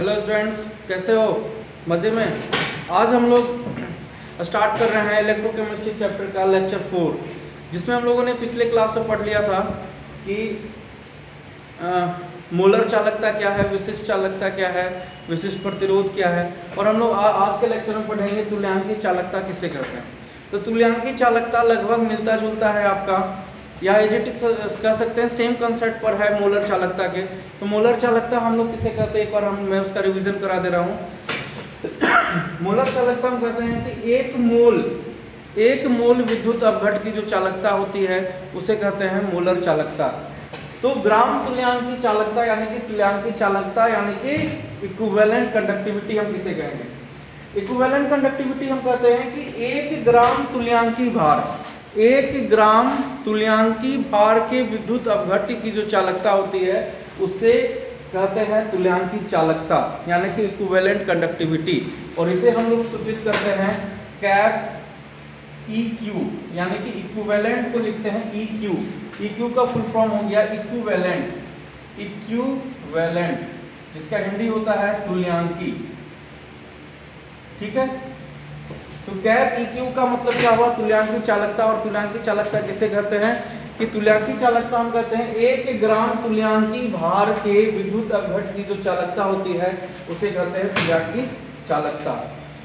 Hello students, कैसे हो? मज़े में। आज हम लोग स्टार्ट कर रहे हैं इलेक्ट्रोकेमिस्ट्री चैप्टर का लेक्चर 4, जिसमें हम लोगों ने पिछले क्लास में पढ़ लिया था कि मोलर चालकता क्या है, विशिष्ट चालकता क्या है, विशिष्ट प्रतिरोध क्या है। और हम लोग आज के लेक्चर में पढ़ेंगे तुल्यांकी चालकता किसे कहते हैं। तो तुल्यांकी चालकता लगभग मिलता जुलता है आपका, या एजेटिक कह सकते हैं, सेम कंसेप्ट पर है मोलर चालकता के। तो मोलर चालकता हम लोग किसे कहते हैं, एक बार मैं उसका रिवीजन करा दे रहा हूँ। मोलर चालकता हम कहते हैं कि एक मोल विद्युत अपघट की जो चालकता होती है उसे कहते हैं मोलर चालकता। तो ग्राम तुल्यांकी चालकता यानी कि तुल्यांकी चालकता यानी कि इक्विवेलेंट कंडक्टिविटी हम किसे कहेंगे। इक्विवेलेंट कंडक्टिविटी हम कहते हैं कि 1 ग्राम तुल्यांकी भार के विद्युत अपघट्य की जो चालकता होती है उसे कहते हैं तुल्यांकी चालकता यानी कि इक्विवेलेंट कंडक्टिविटी। और इसे हम लोग सूचित करते हैं कैप EQ, यानी कि इक्विवेलेंट को लिखते हैं EQ। EQ का फुल फॉर्म हो गया इक्विवेलेंट, जिसका हिंदी होता है तुल्यांकी। ठीक है, तो कैप EQ का मतलब क्या हुआ? तुल्यांकी चालकता। और तुल्यांकी चालकता किसे कहते हैं कि तुल्यांकी चालकता हम कहते हैं 1 ग्राम तुल्यांकी भार के विद्युत अपघट की जो चालकता होती है उसे कहते हैं तुल्यांकी चालकता।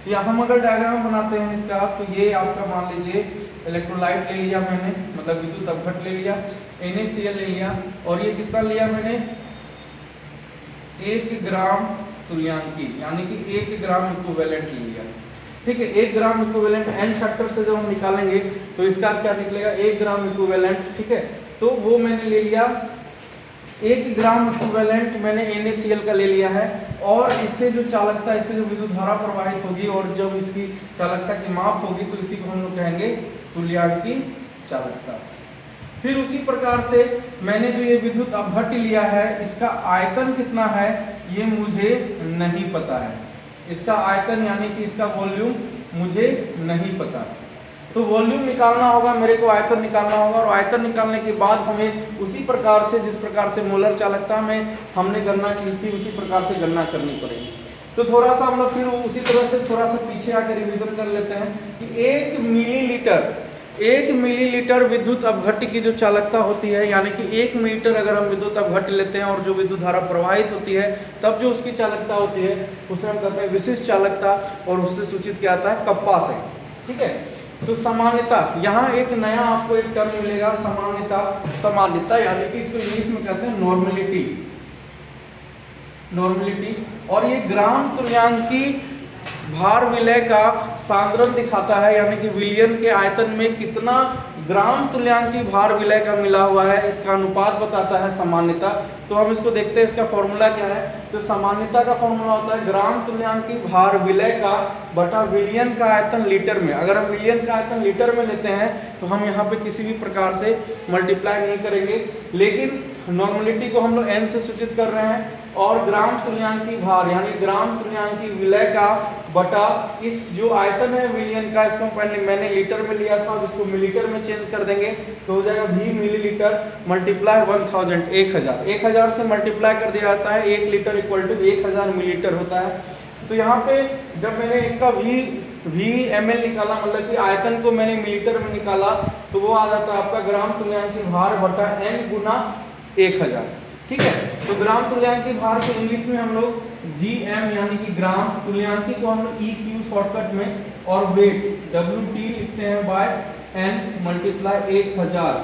या हम अगर डायग्राम बनाते हैं इसका, तो ये आपका मान लीजिए इलेक्ट्रोलाइट ले लिया मैंने, मतलब विद्युत अपघट ले लिया, NaCl ले लिया, और ये कितना लिया मैंने? 1 ग्राम तुल्यांकी यानी कि 1 ग्राम इक्विवेलेंट ले लिया। ठीक है, 1 ग्राम इक्विवेलेंट n फैक्टर से जब हम निकालेंगे तो इसका क्या निकलेगा? 1 ग्राम इक्विवेलेंट। ठीक है, तो वो मैंने ले लिया 1 ग्राम इक्विवेलेंट मैंने NaCl का ले लिया है। और इससे जो चालकता, इससे जो विद्युत धारा प्रवाहित होगी और जब इसकी चालकता की माप होगी तो इसी को हम लोग कहेंगे तुल्यांकी चालकता। फिर उसी प्रकार से मैंने जो ये विद्युत अपघट लिया है इसका आयतन कितना है ये मुझे नहीं पता है। इसका आयतन यानी कि इसका वॉल्यूम मुझे नहीं पता, तो वॉल्यूम निकालना होगा मेरे को, आयतन निकालना होगा। और आयतन निकालने के बाद हमें उसी प्रकार से, जिस प्रकार से मोलर चालकता में हमने गणना की थी उसी प्रकार से गणना करनी पड़ेगी। तो थोड़ा सा हम लोग फिर उसी तरह से थोड़ा सा पीछे आकर रिवीजन कर लेते हैं कि 1 मिलीलीटर विद्युत अपघट्य की जो चालकता होती है, यानी कि 1 मिलीलीटर अगर हम विद्युत अपघट्य लेते हैं और जो विद्युत धारा प्रवाहित होती है तब जो उसकी चालकता होती है उसे हम कहते हैं विशिष्ट चालकता, और उससे सूचित किया जाता है कप्पा से। ठीक है, तो सामान्यता, यहाँ एक नया आपको एक टर्म मिलेगा, सामान्यता यानी कि इसको इंग्लिश में कहते हैं नॉर्मलिटी। और ये ग्राम तुल्यांकी भार विलय का सांद्रण दिखाता है, यानी कि विलयन के आयतन में कितना ग्राम तुल्यांकी भार विलय का मिला हुआ है इसका अनुपात बताता है सामान्यता। तो हम इसको देखते हैं, इसका फॉर्मूला क्या है। तो सामान्यता का फॉर्मूला होता है ग्राम तुल्यांकी भार विलय का बटा विलयन का आयतन लीटर में। अगर हम विलयन का आयतन लीटर में लेते हैं तो हम यहाँ पे किसी भी प्रकार से मल्टीप्लाई नहीं करेंगे, लेकिन नॉर्मलिटी को हम लोग n से सूचित कर रहे हैं। और ग्राम तुल्यांकी भार यानी ग्राम तुल्यांकी विलय का बटा इस जो आयतन है विलयन का, इसको पहले मैंने लीटर में लिया था, अब इसको मिलीलीटर में चेंज कर देंगे तो हो जाएगा V मिलीलीटर मल्टीप्लाई 1000 से मल्टीप्लाई कर दिया जाता है। 1 लीटर इक्वल टू 1000 मिलीलीटर होता है। तो यहाँ पे जब मैंने इसका V ml निकाला, मतलब कि आयतन को मैंने मिलीलीटर में निकाला, तो वो आ जाता है आपका ग्राम तुल्यांकी भार बटा n गुना 1000। ठीक है, तो ग्राम तुल्यांकी भार को इंग्लिश में हम लोग GM यानी कि ग्राम, तुल्यांकी को हम लोग EQ शॉर्टकट में, और वेट WT लिखते हैं बाय n मल्टीप्लाई 1000।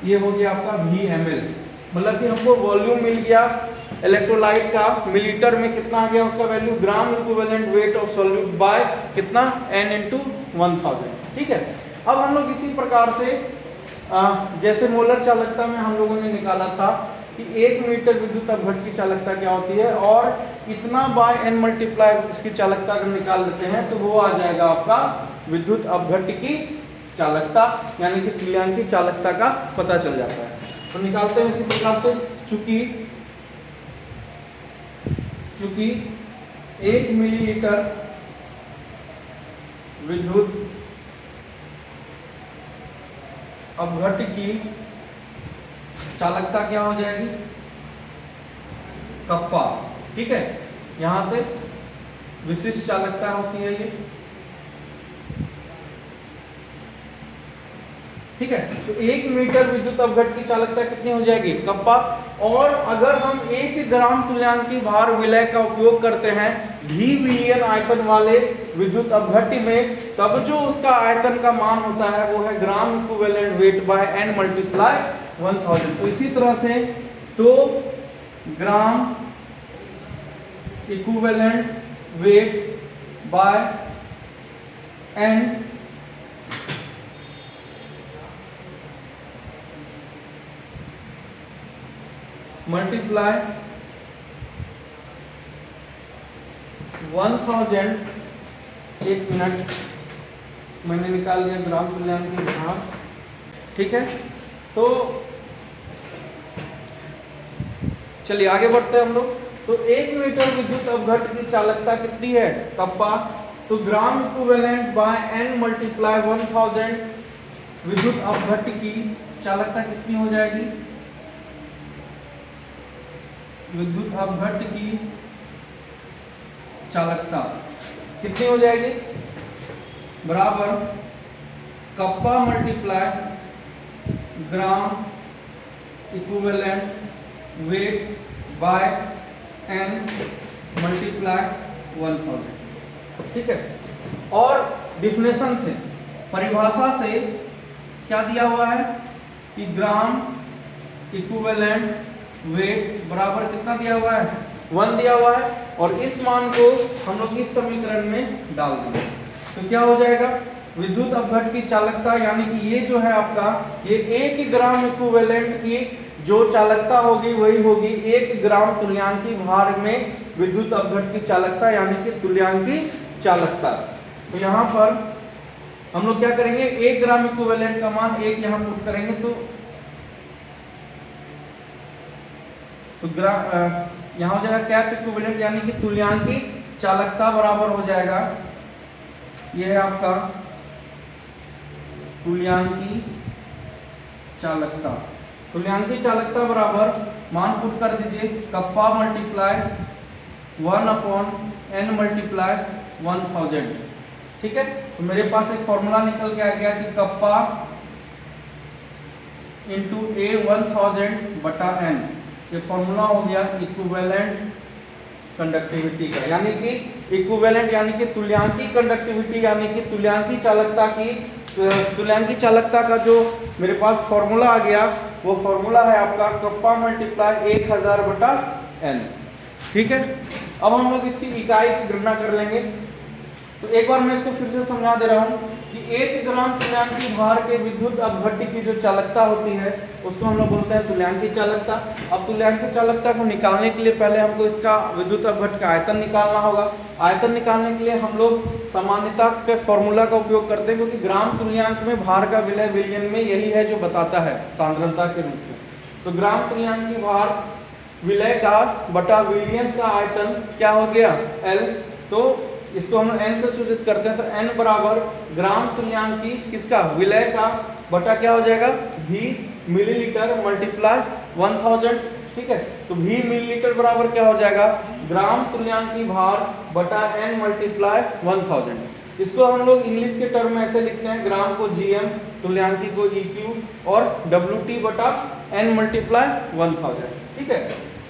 ये हो गया आपका VmL, मतलब कि हमको वॉल्यूम मिल गया इलेक्ट्रोलाइट का, मिलीलीटर में कितना आ गया उसका value, gram equivalent weight of solute bye कितना n × 1000। ठीक है, अब हम लोग इसी प्रकार से जैसे मोलर चालकता में हम लोगों ने निकाला था कि 1 मिलीलीटर विद्युत अपघट की चालकता क्या होती है, और इतना बाय n मल्टीप्लाई उसकी चालकता अगर निकाल लेते हैं तो वो आ जाएगा आपका विद्युत अपघट की चालकता, यानी कि तुल्यांकी चालकता का पता चल जाता है। तो निकालते हैं इसी प्रकार से, चूंकि 1 मिलीलीटर विद्युत अपघट की चालकता क्या हो जाएगी? कप्पा। ठीक है, यहां से विशिष्ट चालकता होती है ये, ठीक है। तो 1 मीटर विद्युत अवघट की चालकता कितनी हो जाएगी, कप्पा। और अगर हम 1 ग्राम तुल्यांकी भार विलय का उपयोग करते हैं भी मिलियन आयतन वाले विद्युत अवघट में, तब जो उसका आयतन का मान होता है वो है gram equivalent weight by n multiply 1000। तो इसी तरह से तो gram equivalent weight by n multiply 1000, एक मिनट मैंने निकाल दिया ग्राम तुल्यांकी भार, ठीक है। तो चलिए आगे बढ़ते हैं हम लोग। तो 1 मीटर विद्युत अवघट की चालकता कितनी है, कप्पा। तो gram equivalent by n multiply 1000 विद्युत अवघट की चालकता कितनी हो जाएगी, विद्युत अवघट की चालकता कितनी हो जाएगी, बराबर kappa multiply gram equivalent weight by n multiply 1000, ठीक है। और डिफिनेशन से, परिभाषा से क्या दिया हुआ है कि ग्राम इक्विवेलेंट वेट बराबर कितना दिया हुआ है, 1 दिया हुआ है। और इस मान को हम लोग इस समीकरण में डाल देंगे तो क्या हो जाएगा, विद्युत अवघट की चालकता यानी कि ये जो है आपका, ये 1 ग्राम इक्विवेलेंट की जो चालकता होगी वही होगी 1 ग्राम तुल्यांकी भार में विद्युत अवघट की चालकता यानी कि तुल्यांकी चालकता। तो यहाँ पर हम लोग क्या करेंगे, 1 ग्राम इक्विवेलेंट का मान 1 यहाँ पुट करेंगे तो यहाँ हो जाएगा कैप इक्विवेलेंट यानी कि तुल्यांकी चालकता बराबर हो जाएगा, ये है आपका तुल्यांकी चालकता। तुल्यांकी चालकता बराबर मान पुट कर दीजिए, कप्पा मल्टीप्लाई 1/n मल्टीप्लाई 1000, ठीक है। तो मेरे पास एक फॉर्मूला निकल के आ गया कि कप्पा इंटू A 1000 बटा n, ये फॉर्मूला हो गया इक्विवेलेंट कंडक्टिविटी का, यानी कि इक्विवेलेंट यानी कि तुल्यांकी कंडक्टिविटी यानी कि तुल्यांकी चालकता की, तुल्यांकी चालकता का जो मेरे पास फॉर्मूला आ गया वो फॉर्मूला है आपका कप्पा मल्टीप्लाई 1000 बटा n, ठीक है। अब हम लोग इसकी इकाई की गणना कर लेंगे। तो एक बार मैं इसको फिर से समझा दे रहा हूँ कि 1 ग्राम तुल्यांकी भार के विद्युत अवघट की जो चालकता होती है उसको हम लोग बोलते हैं तुल्यांकी चालकता। अब तुल्यांकी चालकता को निकालने के लिए पहले हमको इसका विद्युत अवघट का आयतन निकालना होगा। आयतन निकालने के लिए हम लोग सामान्यता के फॉर्मूला का उपयोग करते हैं, क्योंकि ग्राम तुल्यांक में भार का विलय विलयन में यही है जो बताता है सांद्रता के रूप में। तो ग्राम तुल्यांकी भार विलय का बटा विलयन का आयतन क्या हो गया, L। तो इसको हम n से सूचित करते हैं, तो n बराबर ग्राम तुल्यांकी किसका, विलय का, बटा क्या हो जाएगा v मिलीलीटर मल्टीप्लाई 1000, ठीक है। तो v मिलीलीटर बराबर क्या हो जाएगा, ग्राम तुल्यांकी भार बटा n मल्टीप्लाई 1000। इसको हम लोग इंग्लिश के टर्म में ऐसे लिखते हैं, ग्राम को gm, तुल्यांकी को eq और wt बटा n मल्टीप्लाई 1000, ठीक है।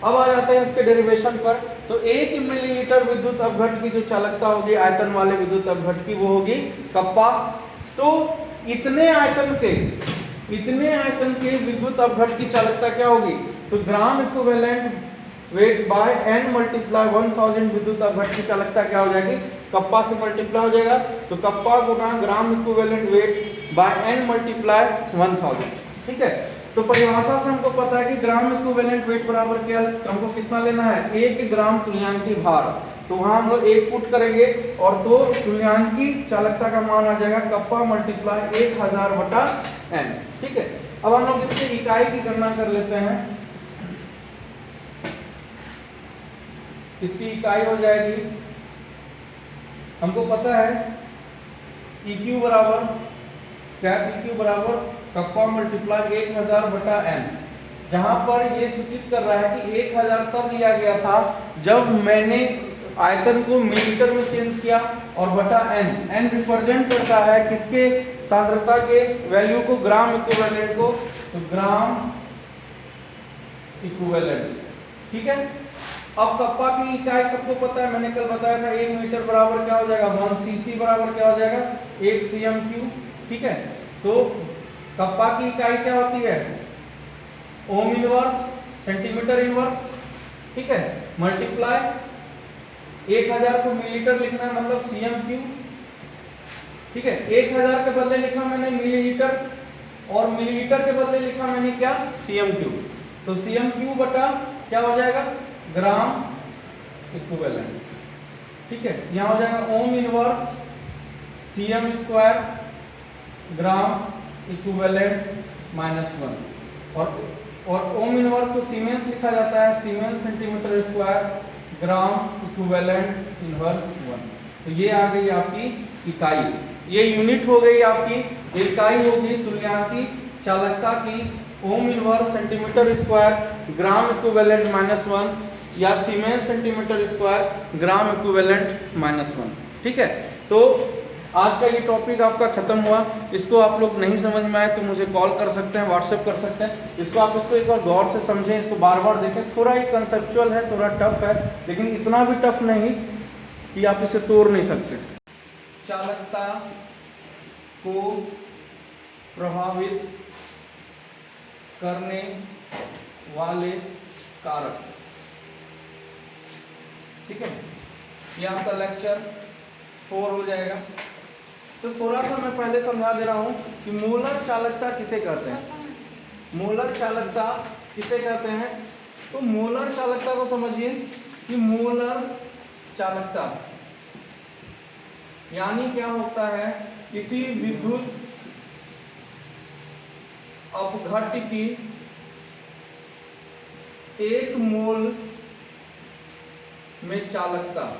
अब आ जाते हैं इसके डेरिवेशन पर। तो 1 मिलीलीटर विद्युत अवघट की जो चालकता होगी आयतन वाले विद्युत अवघट की वो होगी कप्पा। तो इतने आयतन के विद्युत अवघट की चालकता क्या होगी, तो gram equivalent weight by n multiply 1000 विद्युत अवघट की चालकता क्या हो जाएगी, कप्पा से मल्टीप्लाई हो जाएगा। तो kappa Guna gram equivalent weight by n multiply 1000, ठीक है। तो परिभाषा से हमको पता है कि ग्राम इक्विवेलेंट वेट बराबर क्या, हमको कितना लेना है, 1 ग्राम तुल्यांकी भार। तो वहां हम लोग 1 पुट करेंगे और 2 तुल्यांकी चालकता का मान आ जाएगा कप्पा मल्टीप्लाई 1000 बटा n, ठीक है। अब हम लोग इसकी इकाई की गणना कर लेते हैं। इसकी इकाई हो जाएगी, हमको पता है EQ बराबर कैप EQ बराबर कप्पा मल्टीप्लाई 1000 बटा n, जहां पर ये सूचित कर रहा है कि 1000 तब लिया गया था जब मैंने आयतन को मिलीमीटर में चेंज किया और बटा n रिप्रेजेंट करता है किसके सांद्रता के वैल्यू को, ग्राम इक्विवेलेंट को, तो ग्राम इक्विवेलेंट। ठीक है। अब कप्पा की इकाई सबको पता है, मैंने कल बताया था 1 मीटर बराबर क्या हो जाएगा 1 cc बराबर क्या हो जाएगा 1 cm3। ठीक है। तो कप्पा की इकाई क्या होती है ओम इनवर्स सेंटीमीटर इनवर्स। ठीक है। मल्टीप्लाई 1000 को मिलीलीटर लिखना है मतलब cm3। ठीक है। 1000 के बदले लिखा मैंने मिलीलीटर और मिलीलीटर के बदले लिखा मैंने क्या cm3। तो cm3 बटा क्या हो जाएगा ग्राम इक्विवेलेंट। ठीक है। यहां हो जाएगा ohm inverse cm square gram equivalent -1 और ओम इनवर्स को सीमेंस लिखा जाता है siemens centimetre square gram equivalent inverse 1। तो ये आ गई आपकी इकाई, ये यूनिट हो गई आपकी, इकाई होगी तुल्यांकी चालकता की ohm inverse centimetre square gram equivalent -1 या siemens centimetre square gram equivalent -1। ठीक है। तो आज का ये टॉपिक आपका खत्म हुआ। इसको आप लोग नहीं समझ में आए तो मुझे कॉल कर सकते हैं, व्हाट्सएप कर सकते हैं। इसको एक बार गौर से समझें, इसको बार बार देखें। थोड़ा ही कंसेप्चुअल है, थोड़ा टफ है, लेकिन इतना भी टफ नहीं कि आप इसे तोड़ नहीं सकते। चालकता को प्रभावित करने वाले कारक। ठीक है। ये आपका लेक्चर 4 हो जाएगा। तो थोड़ा सा मैं पहले समझा दे रहा हूं कि मोलर चालकता किसे कहते हैं। मोलर चालकता किसे कहते हैं, तो मोलर चालकता को समझिए कि मोलर चालकता यानी क्या होता है, किसी विद्युत अपघट्य की 1 मोल में चालकता।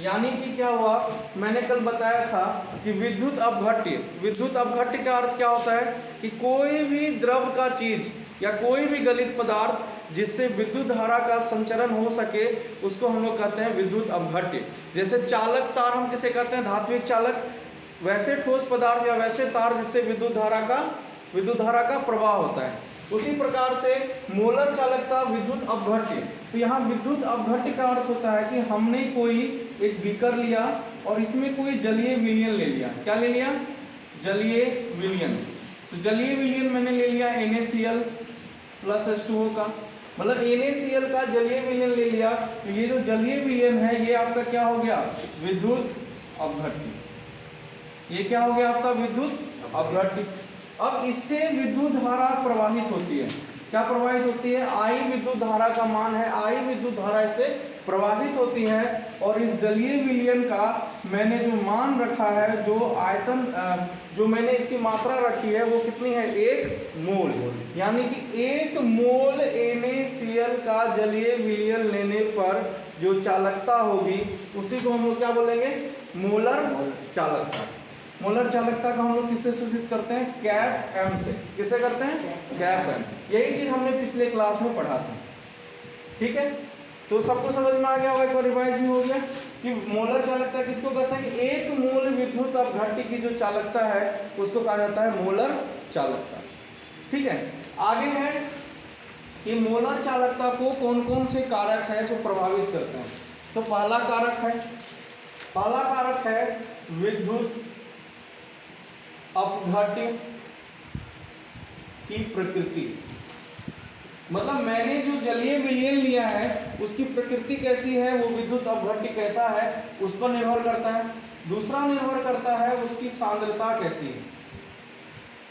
यानी कि क्या हुआ, मैंने कल बताया था कि विद्युत अपघट्य का अर्थ क्या होता है कि कोई भी द्रव का चीज या कोई भी गलित पदार्थ जिससे विद्युत धारा का संचरण हो सके उसको हम लोग कहते हैं विद्युत अपघट्य। जैसे चालक तार हम किसे कहते हैं धात्विक चालक, वैसे ठोस पदार्थ या वैसे तार जिससे विद्युत धारा का प्रवाह होता है। उसी प्रकार से मोलर चालकता विद्युत अपघट्य। तो यहाँ विद्युत अपघट्य का अर्थ होता है कि हमने कोई एक बीकर लिया और इसमें कोई जलीय विलयन ले लिया। क्या ले लिया, जलीय विलयन। तो जलीय विलयन मैंने ले लिया NaCl प्लस H2O का, मतलब NaCl का जलीय विलयन ले लिया। तो ये जो जलीय विलयन है ये आपका क्या हो गया विद्युत अपघट्य। ये क्या हो गया आपका विद्युत अपघट्य। अब इससे विद्युत धारा प्रवाहित होती है। क्या प्रवाहित होती है, I विद्युत धारा का मान है, I विद्युत धारा इससे प्रवाहित होती है। और इस जलीय विलयन का मैंने जो मान रखा है, जो आयतन जो मैंने इसकी मात्रा रखी है वो कितनी है 1 मोल। यानी कि 1 मोल NaCl का जलीय विलयन लेने पर जो चालकता होगी उसी को हम लोग क्या बोलेंगे मोलर चालकता। मोलर चालकता का हम लोग किससे सूचित करते हैं, कैप m से। किससे करते हैं, कैप m। यही चीज हमने पिछले क्लास में पढ़ा था। ठीक है। तो सबको समझ में आ गया होगा, एक बार रिवाइज भी हो गया कि मोलर चालकता किसको कहते हैं कि 1 मोल विद्युत अपघट्य की जो चालकता है उसको कहा जाता है मोलर चालकता। ठीक है। आगे है कि मोलर चालकता को कौन कौन से कारक है जो प्रभावित करते हैं। तो पहला कारक है विद्युत अपघट्य की प्रकृति। मतलब मैंने जो जलीय विलयन लिया है उसकी प्रकृति कैसी है, वो विद्युत अपघट्य कैसा है उस पर निर्भर करता है। दूसरा निर्भर करता है उसकी सांद्रता कैसी है,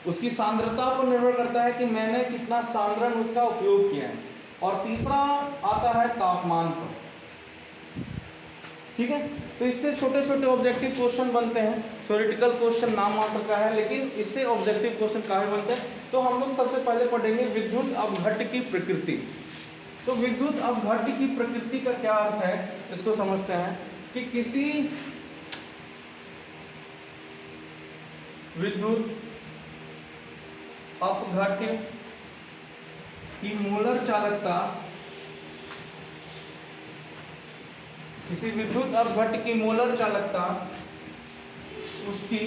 उसकी सांद्रता पर निर्भर करता है कि मैंने कितना सांद्रण उसका उपयोग किया है। और तीसरा आता है तापमान पर। ठीक है। तो इससे छोटे छोटे ऑब्जेक्टिव क्वेश्चन बनते हैं। थ्योरेटिकल क्वेश्चन नाम मात्र का है, लेकिन इससे ऑब्जेक्टिव क्वेश्चन काहे बनते हैं। तो हम लोग सबसे पहले पढ़ेंगे विद्युत अपघट्य की प्रकृति। तो विद्युत अपघट्य की प्रकृति का क्या अर्थ है इसको समझते हैं कि किसी विद्युत अपघट्य की मोलर चालकता किसी विद्युत अपघट्य की मोलर चालकता उसकी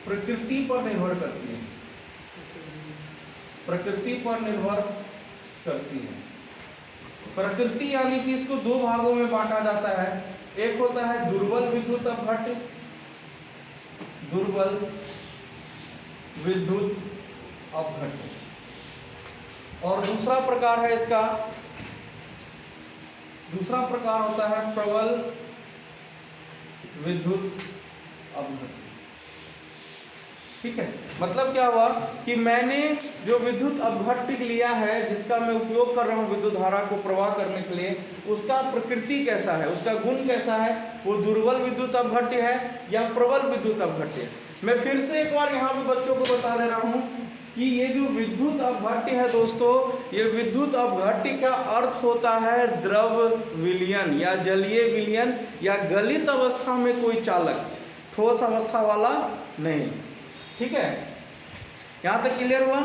प्रकृति पर निर्भर करती है, प्रकृति पर निर्भर करती है। प्रकृति यानी कि इसको दो भागों में बांटा जाता है। एक होता है दुर्बल विद्युत अपघट्य, दुर्बल विद्युत अपघट्य, और दूसरा प्रकार है इसका, दूसरा प्रकार होता है प्रबल विद्युत अपघट्य। ठीक है, मतलब क्या हुआ कि मैंने जो विद्युत अपघट्य लिया है, जिसका मैं उपयोग कर रहा हूं विद्युत धारा को प्रवाह करने के लिए, उसका प्रकृति कैसा है, उसका गुण कैसा है, वो दुर्बल विद्युत अपघट्य है या प्रबल विद्युत अपघट्य है। मैं फिर से एक बार यहाँ पे बच्चों को बता दे रहा हूँ कि ये जो विद्युत अपघट्य है दोस्तों, ये विद्युत अपघट्य का अर्थ होता है द्रव विलयन या जलीय विलयन या गलित अवस्था में कोई चालक, ठोस अवस्था वाला नहीं। ठीक है, यहाँ तक क्लियर हुआ।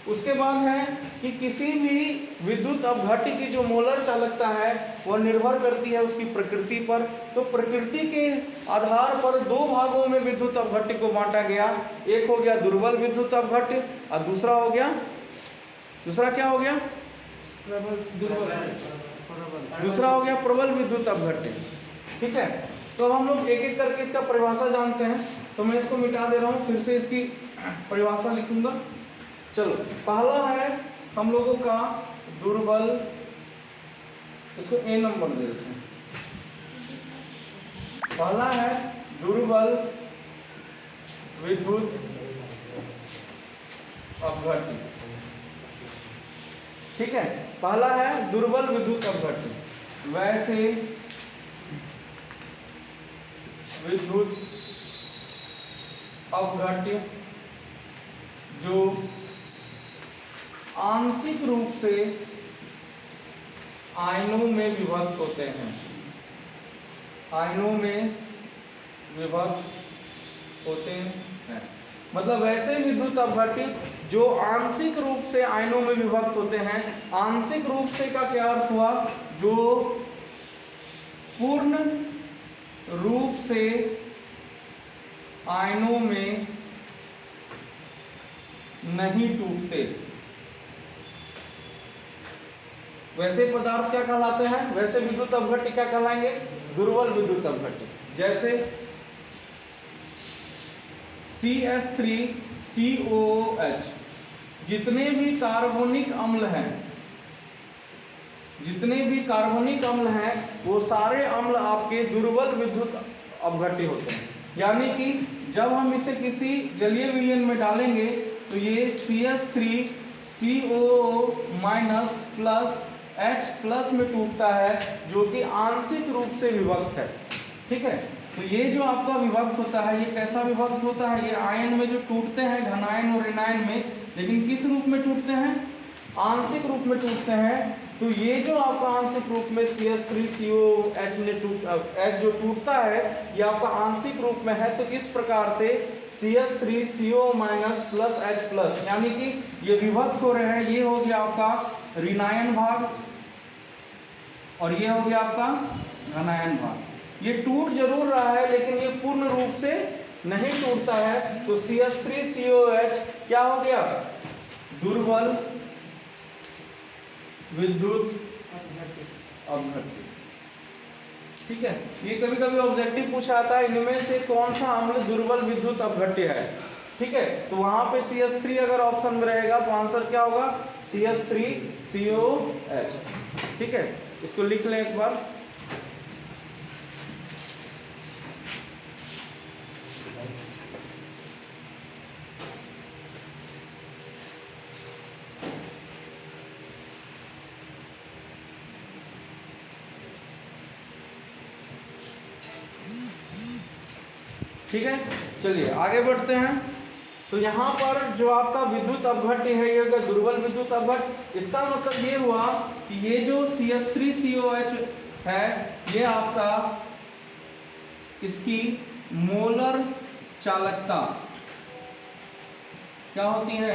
उसके बाद है कि किसी भी विद्युत अपघट्य की जो मोलर चालकता है वह निर्भर करती है उसकी प्रकृति पर। तो प्रकृति के आधार पर दो भागों में विद्युत अपघट्य को बांटा गया। एक हो गया दुर्बल विद्युत अपघट्य और दूसरा हो गया, दूसरा क्या हो गया, दूसरा हो गया प्रबल विद्युत अपघट्य। ठीक है, तो हम लोग एक एक करके इसका परिभाषा जानते हैं। तो मैं इसको मिटा दे रहा हूँ, फिर से इसकी परिभाषा लिखूंगा। चलो, पहला है हम लोगों का दुर्बल, इसको ए नंबर दे देते हैं। पहला है दुर्बल विद्युत अपघट्य। ठीक है, पहला है दुर्बल विद्युत अपघट्य। वैसे विद्युत अपघट्य जो आंशिक रूप से आयनों में विभक्त होते हैं, आयनों में विभक्त होते हैं। मतलब वैसे विद्युत अपघट्य जो आंशिक रूप से आयनों में विभक्त होते हैं। आंशिक रूप से का क्या अर्थ हुआ, जो पूर्ण रूप से आयनों में नहीं टूटते, वैसे पदार्थ क्या कहलाते हैं, वैसे विद्युत अपघट्य क्या कहलाएंगे, दुर्बल विद्युत अपघट्य। जैसे CH3COOH, जितने भी कार्बोनिक अम्ल हैं, जितने भी कार्बनिक अम्ल हैं, वो सारे अम्ल आपके दुर्बल विद्युत अपघट्य होते हैं। यानी कि जब हम इसे किसी जलीय विलयन में डालेंगे तो ये CH3COO- प्लस H+ में टूटता है, जो कि आंशिक रूप से विभक्त है। ठीक है, तो ये जो आपका विभक्त होता है, ये कैसा विभक्त होता है, ये आयन में जो टूटते हैं, धनायन और ऋणायन में, लेकिन किस रूप में टूटते हैं, आंशिक रूप में टूटते हैं। तो ये जो आपका आंशिक रूप में CH3COOH ने H जो टूटता है, ये आपका आंशिक रूप में है। तो इस प्रकार से CH3CO- प्लस H+, यानी कि ये विभक्त हो रहे हैं। ये हो गया आपका ऋणायन भाग और ये हो गया आपका धनायन भाग। ये टूट जरूर रहा है, लेकिन ये पूर्ण रूप से नहीं टूटता है। तो CH3COOH क्या हो गया, दुर्बल विद्युत अपघट्य। ठीक है, ये कभी कभी ऑब्जेक्टिव पूछा आता है, इनमें से कौन सा अम्ल दुर्बल विद्युत अपघट्य है। ठीक है, तो वहां पे CH3 अगर ऑप्शन में रहेगा तो आंसर क्या होगा, CH3COOH। ठीक है, इसको लिख लें एक बार। ठीक है, चलिए आगे बढ़ते हैं। तो यहाँ पर जो आपका विद्युत अपघट्य है, ये होगा दुर्बल विद्युत अपघट्य। इसका मतलब ये हुआ कि ये जो CH3COOH है, ये आपका इसकी मोलर चालकता क्या होती है,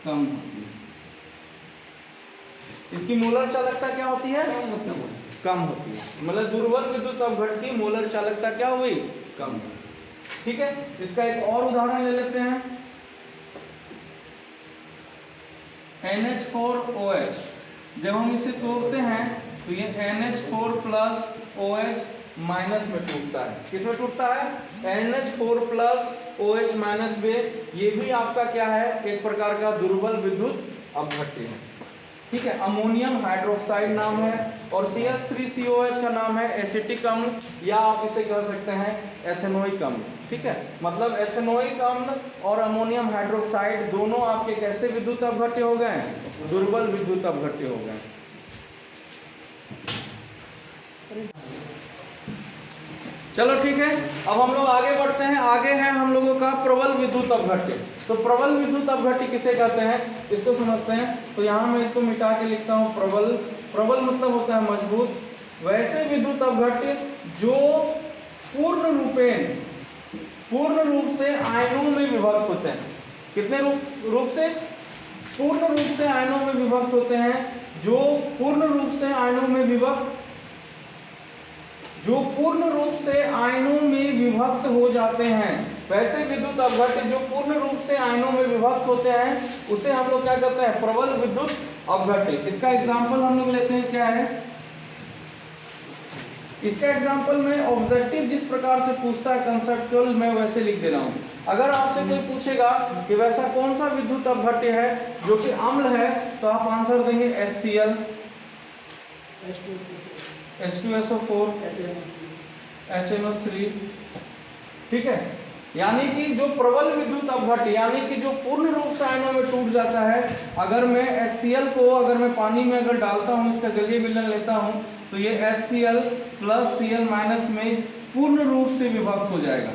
कम होती है। इसकी मोलर चालकता क्या होती है, कम होती है। मतलब दुर्बल विद्युत अपघट्य की मोलर चालकता क्या हुई, कम। ठीक है, इसका एक और उदाहरण ले लेते हैं, NH4OH। जब हम इसे तोड़ते हैं तो ये NH4 प्लस OH माइनस में टूटता है। किसमें टूटता है, NH4 प्लस OH माइनस में। ये भी आपका क्या है, एक प्रकार का दुर्बल विद्युत अपघट्य है। ठीक है, अमोनियम हाइड्रोक्साइड नाम है, और CH3COH का नाम है एसिटिक अम्ल, या आप इसे कह सकते हैं एथेनोइक अम्ल। ठीक है, मतलब एथेनोइक अम्ल और अमोनियम हाइड्रोक्साइड दोनों आपके कैसे विद्युत अपघट्य हो गए, दुर्बल विद्युत अपघट्य हो गए। चलो ठीक है, अब हम लोग आगे बढ़ते हैं। आगे है हम लोगों का प्रबल विद्युत अपघट्य। तो प्रबल विद्युत अपघट्य किसे कहते हैं, इसको समझते हैं। तो यहाँ मैं इसको मिटा के लिखता हूँ प्रबल। प्रबल मतलब होता है मजबूत। वैसे विद्युत अपघट्य जो पूर्ण रूप से आयनों में विभक्त होते हैं। कितने रूप से, पूर्ण रूप से आयनों में विभक्त होते हैं। जो पूर्ण रूप से आयनों में विभक्त हो जाते हैं, वैसे विद्युत अपघट्य जो पूर्ण रूप से आयनों में विभक्त होते हैं, उसे हम लोग क्या कहते हैं, प्रबल विद्युत अपघट्य। इसका एग्जांपल हम लोग लेते हैं, क्या है इसका एग्जांपल में ऑब्जेक्टिव जिस प्रकार से पूछता है कंसेप्चुअल, मैं वैसे लिख दे रहा हूं। अगर आपसे कोई पूछेगा कि वैसा कौन सा विद्युत अपघट्य है जो कि अम्ल है, तो आप आंसर देंगे HCl, H2SO4, HNO3। ठीक है, यानी कि जो प्रबल विद्युत अपघट्य, यानी कि जो पूर्ण रूप से आयनों में टूट जाता है, अगर मैं HCl को अगर मैं पानी में अगर डालता हूं, इसका जलीय विलयन लेता हूं, तो ये HCl प्लस Cl माइनस में पूर्ण रूप से विभक्त हो जाएगा।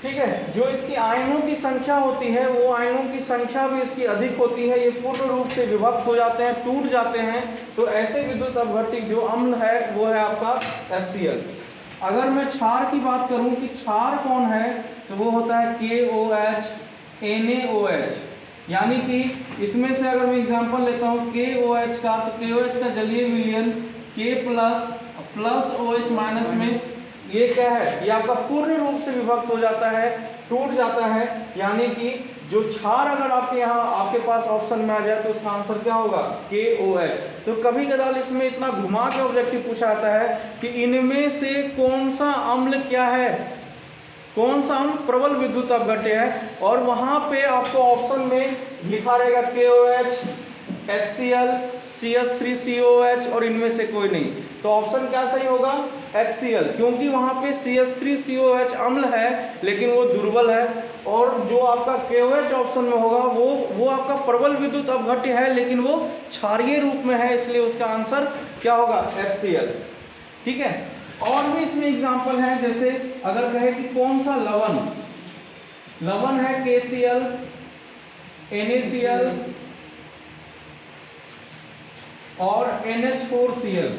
ठीक है, जो इसकी आयनों की संख्या होती है, वो आयनों की संख्या भी इसकी अधिक होती है। ये पूर्ण रूप से विभक्त हो जाते हैं, टूट जाते हैं। तो ऐसे विद्युत अपघट्य जो अम्ल है वो है आपका HCl। अगर मैं क्षार की बात करूं कि क्षार कौन है, तो वो होता है KOH, NaOH। यानी कि इसमें से अगर मैं एग्जांपल लेता हूं KOH का, तो KOH का जलीय विलयन K प्लस OH माइनस में, ये क्या है, ये आपका पूर्ण रूप से विभक्त हो जाता है, टूट जाता है। यानी कि जो क्षार अगर आपके यहाँ आपके पास ऑप्शन में आ जाए, तो उसका आंसर क्या होगा, KOH। तो कभी कदार इसमें इतना घुमा के ऑब्जेक्टिव पूछा जाता है कि इनमें से कौन सा अम्ल क्या है, कौन सा अम्ल प्रबल विद्युत अपघट्य है, और वहां पे आपको ऑप्शन में लिखा रहेगा KOH, HCl, CH3COH और इनमें से कोई नहीं। तो ऑप्शन क्या सही होगा, HCl, क्योंकि वहां पे CH3COH अम्ल है लेकिन वो दुर्बल है, और जो आपका KOH ऑप्शन में होगा वो आपका प्रबल विद्युत अपघट्य है लेकिन वो क्षारीय रूप में है, इसलिए उसका आंसर क्या होगा, HCl। ठीक है, और भी इसमें एग्जांपल हैं, जैसे अगर कहे कि कौन सा लवण है, KCl, NaCl और NH4Cl,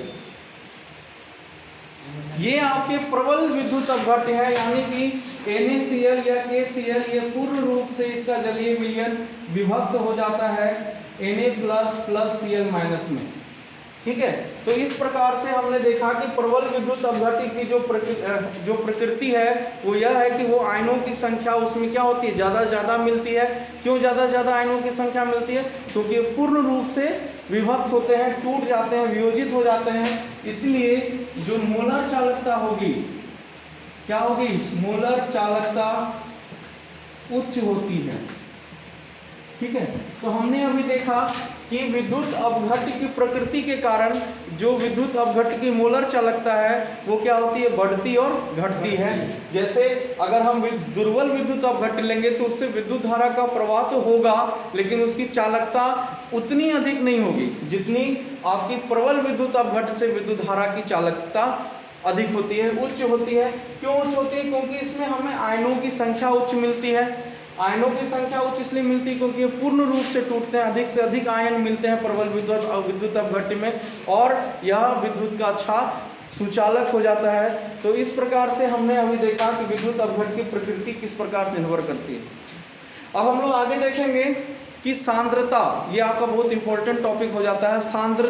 ये आपके प्रबल विद्युत अपघट्य है। यानी कि NaCl या KCl ये पूर्ण रूप से इसका जलीय विलयन विभक्त हो जाता है Na प्लस Cl माइनस में। ठीक है, तो इस प्रकार से हमने देखा कि प्रबल विद्युत अपघट्य की जो प्रकृति है वो यह है कि वो आयनों की संख्या उसमें क्या होती है, ज़्यादा मिलती है। क्यों ज़्यादा आयनों की संख्या मिलती है, क्योंकि पूर्ण रूप से विभक्त होते हैं, टूट जाते हैं, वियोजित हो जाते हैं। इसलिए जो मोलर चालकता होगी, क्या होगी, मोलर चालकता उच्च होती है। ठीक है, तो हमने अभी देखा कि विद्युत अपघट्य की प्रकृति के कारण जो विद्युत अपघट्य की मोलर चालकता है वो क्या होती है, बढ़ती और घटती है। जैसे अगर हम दुर्बल विद्युत अपघट्य लेंगे तो उससे विद्युत धारा का प्रवाह तो होगा लेकिन उसकी चालकता उतनी अधिक नहीं होगी जितनी आपकी प्रबल विद्युत अपघट्य से विद्युत धारा की चालकता अधिक होती है, उच्च होती है। क्यों उच्च होती है, क्योंकि इसमें हमें आयनों की संख्या उच्च मिलती है। आयनों की संख्या उच्च इसलिए मिलती है क्योंकि ये पूर्ण रूप से टूटते हैं, अधिक से अधिक आयन मिलते हैं प्रबल विद्युत अपघट्य में, और यह विद्युत का अच्छा सुचालक हो जाता है। तो इस प्रकार से हमने अभी देखा कि विद्युत अपघट्य की प्रकृति किस प्रकार निर्भर करती है। अब हम लोग आगे देखेंगे कि सांद्रता, ये आपका बहुत इंपॉर्टेंट टॉपिक हो जाता है, सांद्रता